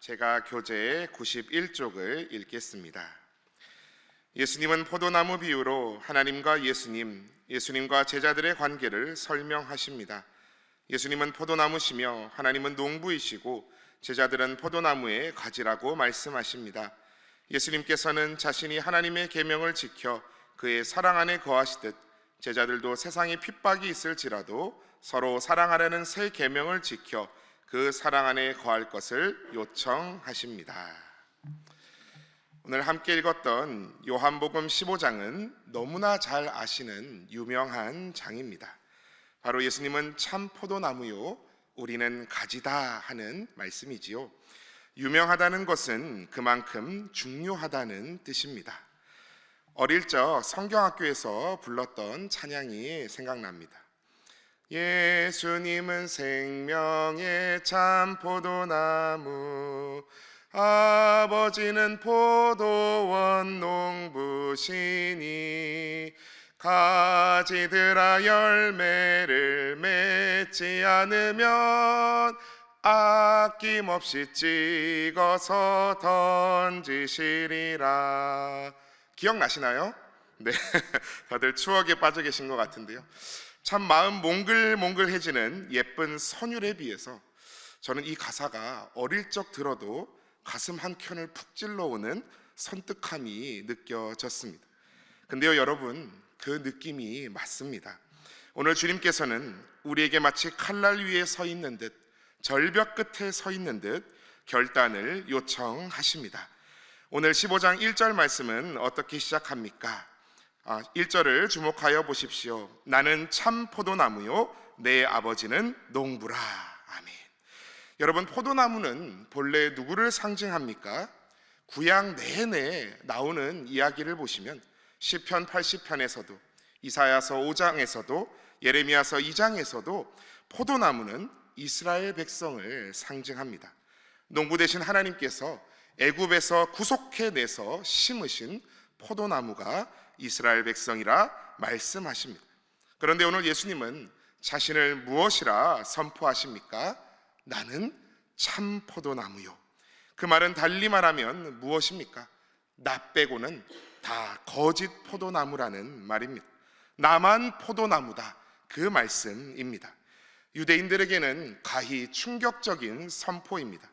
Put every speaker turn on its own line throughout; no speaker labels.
제가 교재 91쪽을 읽겠습니다. 예수님은 포도나무 비유로 하나님과 예수님과 제자들의 관계를 설명하십니다. 예수님은 포도나무시며 하나님은 농부이시고 제자들은 포도나무의 가지라고 말씀하십니다. 예수님께서는 자신이 하나님의 계명을 지켜 그의 사랑 안에 거하시듯 제자들도 세상에 핍박이 있을지라도 서로 사랑하라는 새 계명을 지켜 그 사랑 안에 거할 것을 요청하십니다. 오늘 함께 읽었던 요한복음 15장은 너무나 잘 아시는 유명한 장입니다. 바로 예수님은 참 포도나무요 우리는 가지다 하는 말씀이지요. 유명하다는 것은 그만큼 중요하다는 뜻입니다. 어릴 적 성경학교에서 불렀던 찬양이 생각납니다. 예수님은 생명의 참 포도나무, 아버지는 포도원 농부시니 가지들아 열매를 맺지 않으면 아낌없이 찍어서 던지시리라. 기억나시나요? 네, 다들 추억에 빠져 계신 것 같은데요. 참 마음 몽글몽글해지는 예쁜 선율에 비해서 저는 이 가사가 어릴 적 들어도 가슴 한켠을 푹 찔러오는 선뜩함이 느껴졌습니다. 근데요 여러분, 그 느낌이 맞습니다. 오늘 주님께서는 우리에게 마치 칼날 위에 서 있는 듯, 절벽 끝에 서 있는 듯 결단을 요청하십니다. 오늘 15장 1절 말씀은 어떻게 시작합니까? 1절을 주목하여 보십시오. 나는 참 포도나무요 내 아버지는 농부라. 아멘. 여러분, 포도나무는 본래 누구를 상징합니까? 구약 내내 나오는 이야기를 보시면 시편 80편에서도 이사야서 5장에서도 예레미야서 2장에서도 포도나무는 이스라엘 백성을 상징합니다. 농부 되신 하나님께서 애굽에서 구속해내서 심으신 포도나무가 이스라엘 백성이라 말씀하십니다. 그런데 오늘 예수님은 자신을 무엇이라 선포하십니까? 나는 참 포도나무요. 그 말은 달리 말하면 무엇입니까? 나 빼고는 다 거짓 포도나무라는 말입니다. 나만 포도나무다, 그 말씀입니다. 유대인들에게는 가히 충격적인 선포입니다.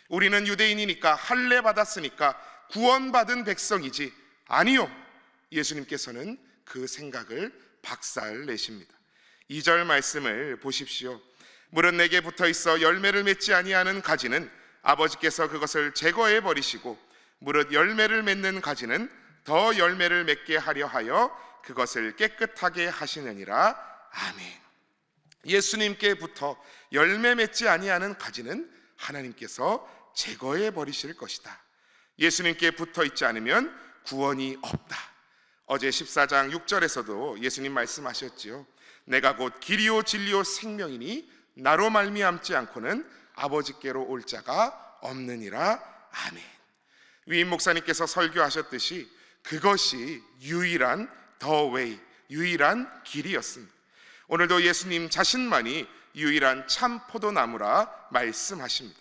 우리는 유대인이니까 할례 받았으니까 구원받은 백성이지. 아니요, 예수님께서는 그 생각을 박살내십니다. 2절 말씀을 보십시오. 물은 내게 붙어있어 열매를 맺지 아니하는 가지는 아버지께서 그것을 제거해 버리시고 무릇 열매를 맺는 가지는 더 열매를 맺게 하려 하여 그것을 깨끗하게 하시느니라. 아멘. 예수님께 붙어 열매 맺지 아니하는 가지는 하나님께서 제거해 버리실 것이다. 예수님께 붙어 있지 않으면 구원이 없다. 어제 14장 6절에서도 예수님 말씀하셨지요. 내가 곧 길이요 진리요 생명이니 나로 말미암지 않고는 아버지께로 올 자가 없느니라. 아멘. 위임 목사님께서 설교하셨듯이 그것이 유일한 더 웨이, 유일한 길이었습니다. 오늘도 예수님 자신만이 유일한 참 포도나무라 말씀하십니다.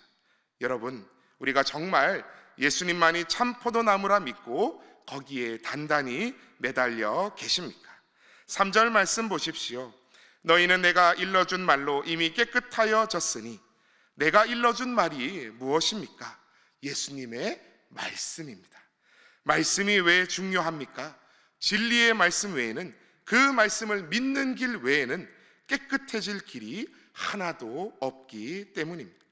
여러분, 우리가 정말 예수님만이 참 포도나무라 믿고 거기에 단단히 매달려 계십니까? 3절 말씀 보십시오. 너희는 내가 일러준 말로 이미 깨끗하여졌으니. 내가 일러준 말이 무엇입니까? 예수님의 말씀입니다. 말씀이 왜 중요합니까? 진리의 말씀 외에는, 그 말씀을 믿는 길 외에는 깨끗해질 길이 하나도 없기 때문입니다.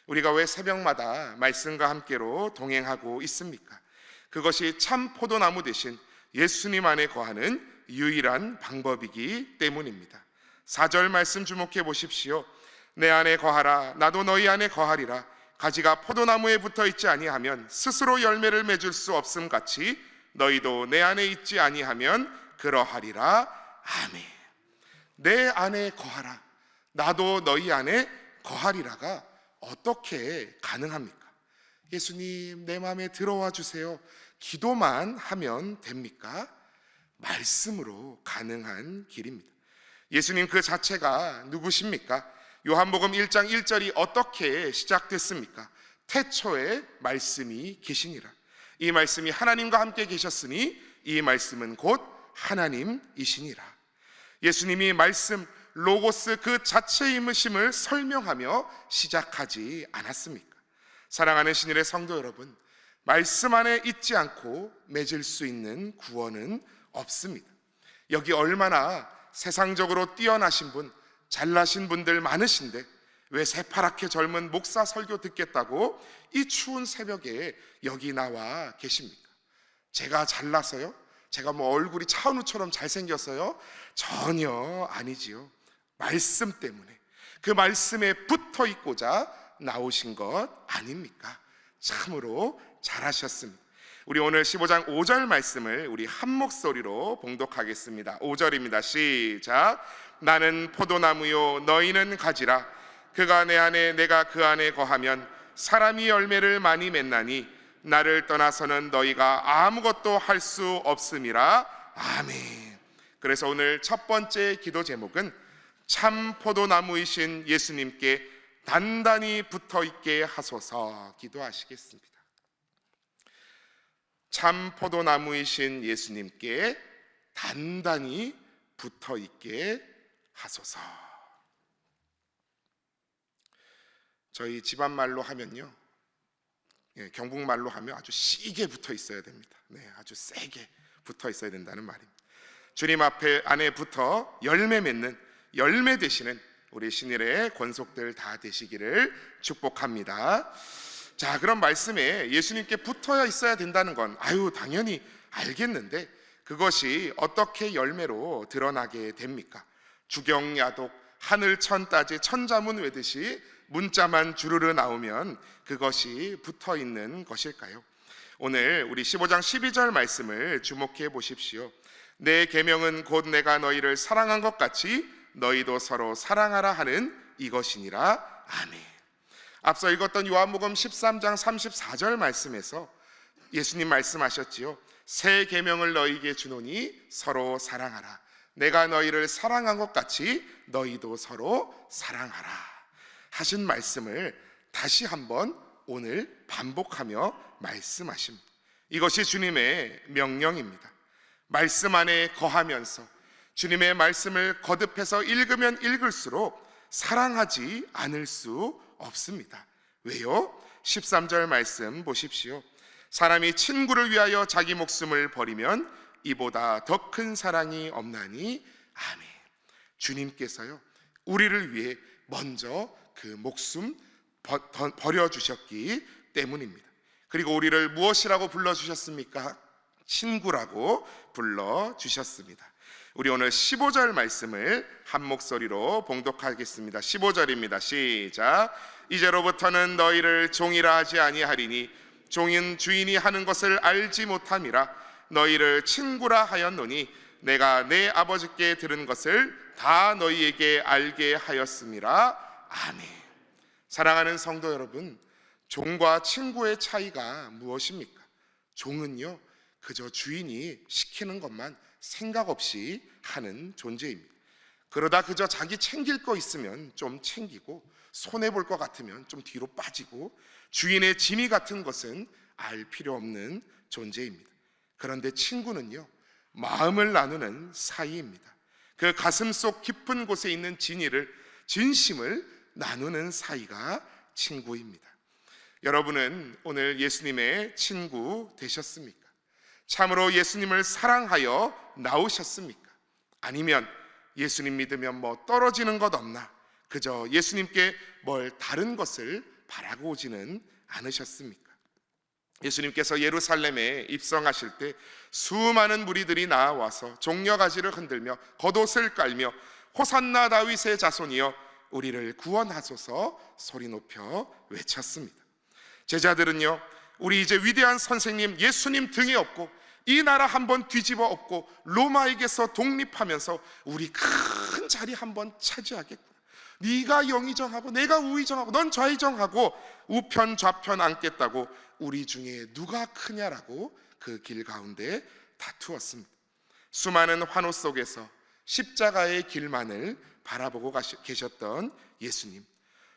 우리가 왜 새벽마다 말씀과 함께로 동행하고 있습니까? 그것이 참 포도나무 대신 예수님 안에 거하는 유일한 방법이기 때문입니다. 4절 말씀 주목해 보십시오. 내 안에 거하라, 나도 너희 안에 거하리라. 가지가 포도나무에 붙어 있지 아니하면 스스로 열매를 맺을 수 없음 같이 너희도 내 안에 있지 아니하면 그러하리라. 아멘. 내 안에 거하라, 나도 너희 안에 거하리라가 어떻게 가능합니까? 예수님 내 마음에 들어와 주세요, 기도만 하면 됩니까? 말씀으로 가능한 길입니다. 예수님 그 자체가 누구십니까? 요한복음 1장 1절이 어떻게 시작됐습니까? 태초에 말씀이 계시니라. 이 말씀이 하나님과 함께 계셨으니 이 말씀은 곧 하나님이시니라. 예수님이 말씀 로고스 그 자체임으심을 설명하며 시작하지 않았습니까? 사랑하는 신일의 성도 여러분, 말씀 안에 있지 않고 맺을 수 있는 구원은 없습니다. 여기 얼마나 세상적으로 뛰어나신 분, 잘나신 분들 많으신데 왜 새파랗게 젊은 목사 설교 듣겠다고 이 추운 새벽에 여기 나와 계십니까? 제가 잘나서요? 제가 뭐 얼굴이 차은우처럼 잘생겼어요? 전혀 아니지요. 말씀 때문에, 그 말씀에 붙어 있고자 나오신 것 아닙니까? 참으로 잘하셨습니다. 우리 오늘 15장 5절 말씀을 우리 한 목소리로 봉독하겠습니다. 5절입니다. 시작. 나는 포도나무요 너희는 가지라. 그가 내 안에 내가 그 안에 거하면 사람이 열매를 많이 맺나니 나를 떠나서는 너희가 아무것도 할 수 없음이라. 아멘. 그래서 오늘 첫 번째 기도 제목은 참 포도나무이신 예수님께 단단히 붙어있게 하소서 기도하시겠습니다. 참 포도나무이신 예수님께 단단히 붙어있게 하소서. 저희 집안말로 하면요, 경북말로 하면 아주 시게 붙어 있어야 됩니다. 아주 세게 붙어 있어야 된다는 말입니다. 주님 앞에 안에 붙어 열매 맺는, 열매 되시는 우리 신일의 권속들 다 되시기를 축복합니다. 자, 그런 말씀에 예수님께 붙어 있어야 된다는 건 당연히 알겠는데 그것이 어떻게 열매로 드러나게 됩니까? 주경야독 하늘천 따지 천자문 외듯이 문자만 주르르 나오면 그것이 붙어 있는 것일까요? 오늘 우리 15장 12절 말씀을 주목해 보십시오. 내 계명은 곧 내가 너희를 사랑한 것 같이 너희도 서로 사랑하라 하는 이것이니라. 아멘. 앞서 읽었던 요한복음 13장 34절 말씀에서 예수님 말씀하셨지요. 새 계명을 너희에게 주노니 서로 사랑하라. 내가 너희를 사랑한 것 같이 너희도 서로 사랑하라 하신 말씀을 다시 한번 오늘 반복하며 말씀하십니다. 이것이 주님의 명령입니다. 말씀 안에 거하면서 주님의 말씀을 거듭해서 읽으면 읽을수록 사랑하지 않을 수 없습니다. 왜요? 13절 말씀 보십시오. 사람이 친구를 위하여 자기 목숨을 버리면 이보다 더 큰 사랑이 없나니. 아멘. 주님께서요, 우리를 위해 먼저 그 목숨 버려주셨기 때문입니다. 그리고 우리를 무엇이라고 불러주셨습니까? 친구라고 불러주셨습니다. 우리 오늘 15절 말씀을 한 목소리로 봉독하겠습니다. 15절입니다. 시작. 이제로부터는 너희를 종이라 하지 아니하리니 종인 주인이 하는 것을 알지 못함이라. 너희를 친구라 하였노니 내가 내 아버지께 들은 것을 다 너희에게 알게 하였음이라. 아멘. 사랑하는 성도 여러분, 종과 친구의 차이가 무엇입니까? 종은요, 그저 주인이 시키는 것만 생각 없이 하는 존재입니다. 그러다 그저 자기 챙길 거 있으면 좀 챙기고 손해볼 것 같으면 좀 뒤로 빠지고 주인의 진위 같은 것은 알 필요 없는 존재입니다. 그런데 친구는요, 마음을 나누는 사이입니다. 그 가슴속 깊은 곳에 있는 진심을 나누는 사이가 친구입니다. 여러분은 오늘 예수님의 친구 되셨습니까? 참으로 예수님을 사랑하여 나오셨습니까? 아니면 예수님 믿으면 뭐 떨어지는 것 없나, 그저 예수님께 뭘 다른 것을 바라고 오지는 않으셨습니까? 예수님께서 예루살렘에 입성하실 때 수많은 무리들이 나와서 종려가지를 흔들며 겉옷을 깔며 호산나 다윗의 자손이여 우리를 구원하소서 소리 높여 외쳤습니다. 제자들은요, 우리 이제 위대한 선생님 예수님 등에 업고 이 나라 한번 뒤집어 엎고 로마에게서 독립하면서 우리 큰 자리 한번 차지하겠구나. 네가 영의정하고 내가 우의정하고 넌 좌의정하고 우편 좌편 앉겠다고 우리 중에 누가 크냐라고 그 길 가운데 다투었습니다. 수많은 환호 속에서 십자가의 길만을 바라보고 계셨던 예수님,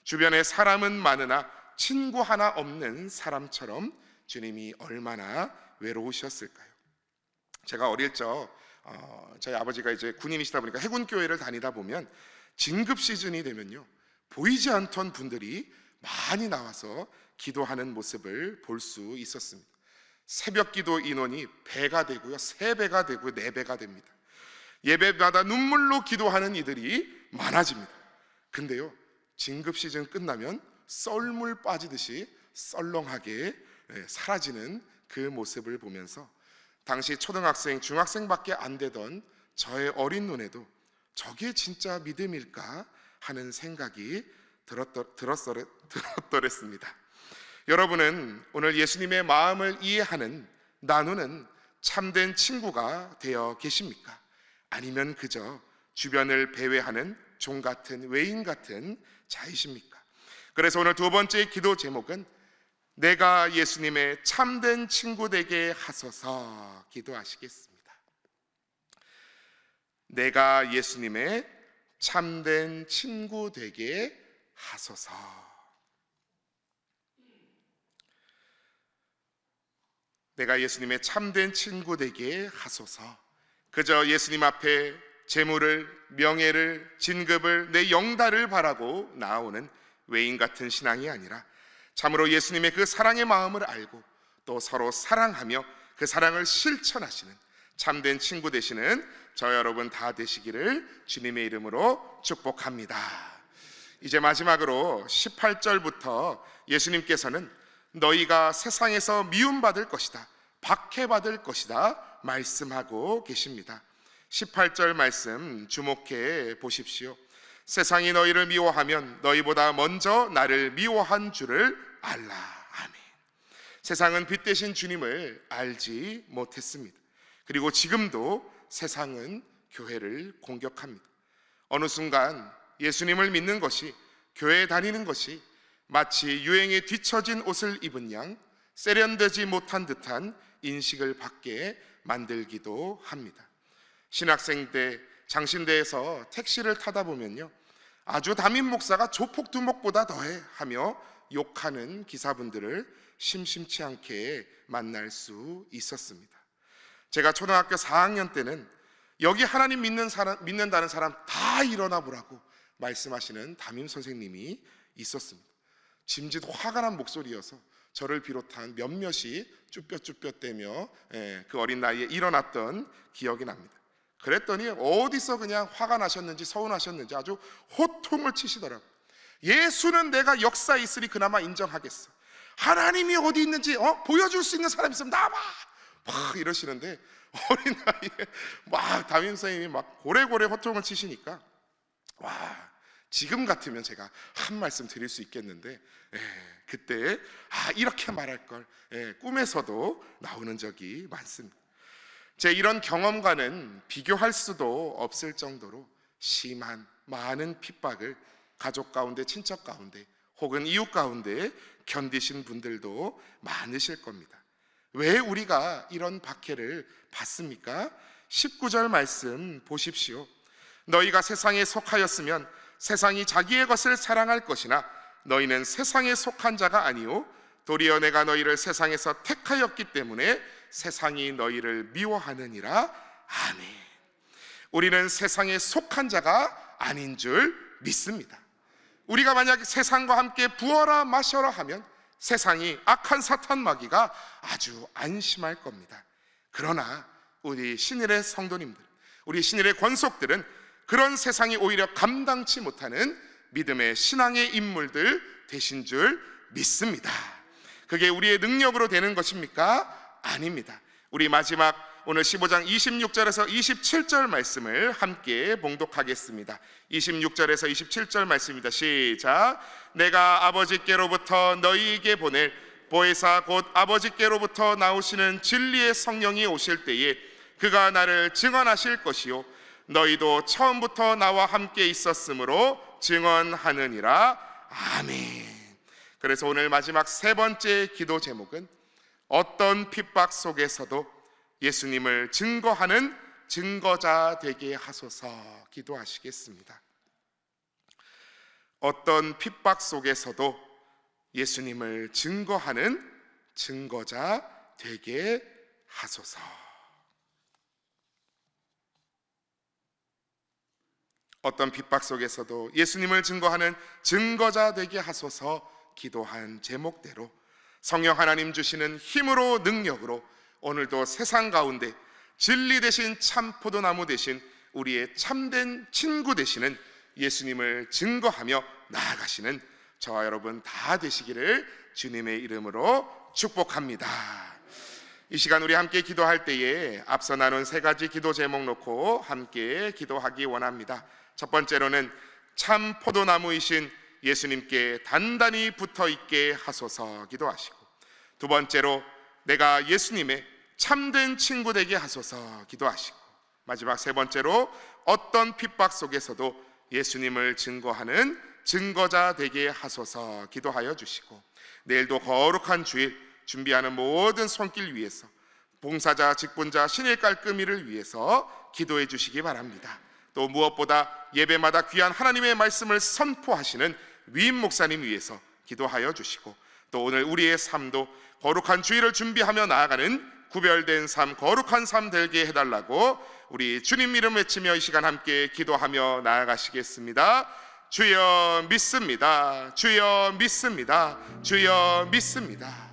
주변에 사람은 많으나 친구 하나 없는 사람처럼 주님이 얼마나 외로우셨을까요? 제가 어릴 적 저희 아버지가 이제 군인이시다 보니까 해군교회를 다니다 보면 진급 시즌이 되면요, 보이지 않던 분들이 많이 나와서 기도하는 모습을 볼 수 있었습니다. 새벽 기도 인원이 배가 되고요, 3배가 되고요, 4배가 됩니다. 예배마다 눈물로 기도하는 이들이 많아집니다. 근데요, 진급 시즌 끝나면 썰물 빠지듯이 썰렁하게 사라지는 그 모습을 보면서 당시 초등학생, 중학생밖에 안 되던 저의 어린 눈에도 저게 진짜 믿음일까 하는 생각이 들었더랬습니다. 여러분은 오늘 예수님의 마음을 이해하는, 나누는 참된 친구가 되어 계십니까? 아니면 그저 주변을 배회하는 종 같은, 외인 같은 자이십니까? 그래서 오늘 두 번째 기도 제목은 내가 예수님의 참된 친구 되게 하소서 기도하시겠습니다. 내가 예수님의 참된 친구 되게 하소서. 내가 예수님의 참된 친구 되게 하소서. 그저 예수님 앞에 재물을, 명예를, 진급을, 내 영달을 바라고 나아오는 외인 같은 신앙이 아니라 참으로 예수님의 그 사랑의 마음을 알고 또 서로 사랑하며 그 사랑을 실천하시는 참된 친구 되시는 저 여러분 다 되시기를 주님의 이름으로 축복합니다. 이제 마지막으로 18절부터 예수님께서는 너희가 세상에서 미움받을 것이다, 박해받을 것이다 말씀하고 계십니다. 18절 말씀 주목해 보십시오. 세상이 너희를 미워하면 너희보다 먼저 나를 미워한 줄을 알라. 아멘. 세상은 빛 대신 주님을 알지 못했습니다. 그리고 지금도 세상은 교회를 공격합니다. 어느 순간 예수님을 믿는 것이, 교회에 다니는 것이 마치 유행에 뒤처진 옷을 입은 양 세련되지 못한 듯한 인식을 받게 만들기도 합니다. 신학생 때 장신대에서 택시를 타다 보면요, 아주 담임 목사가 조폭 두목보다 더해 하며 욕하는 기사분들을 심심치 않게 만날 수 있었습니다. 제가 초등학교 4학년 때는 여기 하나님 믿는다는 사람 다 일어나 보라고 말씀하시는 담임 선생님이 있었습니다. 짐짓 화가 난 목소리여서 저를 비롯한 몇몇이 쭈뼛쭈뼛대며 그 어린 나이에 일어났던 기억이 납니다. 그랬더니 어디서 그냥 화가 나셨는지 서운하셨는지 아주 호통을 치시더라고요. 예수는 내가 역사에 있으리 그나마 인정하겠어. 하나님이 어디 있는지 보여줄 수 있는 사람 있으면 나와봐. 막 이러시는데 어린 나이에 막 담임 선생님이 막 고래고래 호통을 치시니까 와, 지금 같으면 제가 한 말씀 드릴 수 있겠는데 그때 이렇게 말할 걸 꿈에서도 나오는 적이 많습니다. 제 이런 경험과는 비교할 수도 없을 정도로 심한 많은 핍박을 가족 가운데, 친척 가운데 혹은 이웃 가운데 견디신 분들도 많으실 겁니다. 왜 우리가 이런 박해를 받습니까? 19절 말씀 보십시오. 너희가 세상에 속하였으면 세상이 자기의 것을 사랑할 것이나 너희는 세상에 속한 자가 아니요 도리어 내가 너희를 세상에서 택하였기 때문에 세상이 너희를 미워하느니라. 아멘. 우리는 세상에 속한 자가 아닌 줄 믿습니다. 우리가 만약 세상과 함께 부어라 마셔라 하면 세상이, 악한 사탄 마귀가 아주 안심할 겁니다. 그러나 우리 신일의 성도님들, 우리 신일의 권속들은 그런 세상이 오히려 감당치 못하는 믿음의 신앙의 인물들 되신 줄 믿습니다. 그게 우리의 능력으로 되는 것입니까? 아닙니다. 우리 마지막 오늘 15장 26절에서 27절 말씀을 함께 봉독하겠습니다. 26절에서 27절 말씀입니다. 시작. 내가 아버지께로부터 너희에게 보낼 보혜사 곧 아버지께로부터 나오시는 진리의 성령이 오실 때에 그가 나를 증언하실 것이요 너희도 처음부터 나와 함께 있었으므로 증언하느니라. 아멘. 그래서 오늘 마지막 세 번째 기도 제목은 어떤 핍박 속에서도 예수님을 증거하는 증거자 되게 하소서 기도하시겠습니다. 어떤 핍박 속에서도 예수님을 증거하는 증거자 되게 하소서. 어떤 핍박 속에서도 예수님을 증거하는 증거자 되게 하소서 기도한 제목대로 성령 하나님 주시는 힘으로 능력으로 오늘도 세상 가운데 진리 되신 참 포도나무 되신 우리의 참된 친구 되시는 예수님을 증거하며 나아가시는 저와 여러분 다 되시기를 주님의 이름으로 축복합니다. 이 시간 우리 함께 기도할 때에 앞서 나눈 세 가지 기도 제목 놓고 함께 기도하기 원합니다. 첫 번째로는 참 포도나무이신 예수님께 단단히 붙어 있게 하소서 기도하시고, 두 번째로 내가 예수님의 참된 친구 되게 하소서 기도하시고, 마지막 세 번째로 어떤 핍박 속에서도 예수님을 증거하는 증거자 되게 하소서 기도하여 주시고, 내일도 거룩한 주일 준비하는 모든 손길 위해서 봉사자, 직분자, 신일 깔끔이를 위해서 기도해 주시기 바랍니다. 또 무엇보다 예배마다 귀한 하나님의 말씀을 선포하시는 위임 목사님 위해서 기도하여 주시고, 또 오늘 우리의 삶도 거룩한 주일을 준비하며 나아가는 구별된 삶, 거룩한 삶 되게 해달라고 우리 주님 이름 외치며 이 시간 함께 기도하며 나아가시겠습니다. 주여 믿습니다. 주여 믿습니다. 주여 믿습니다.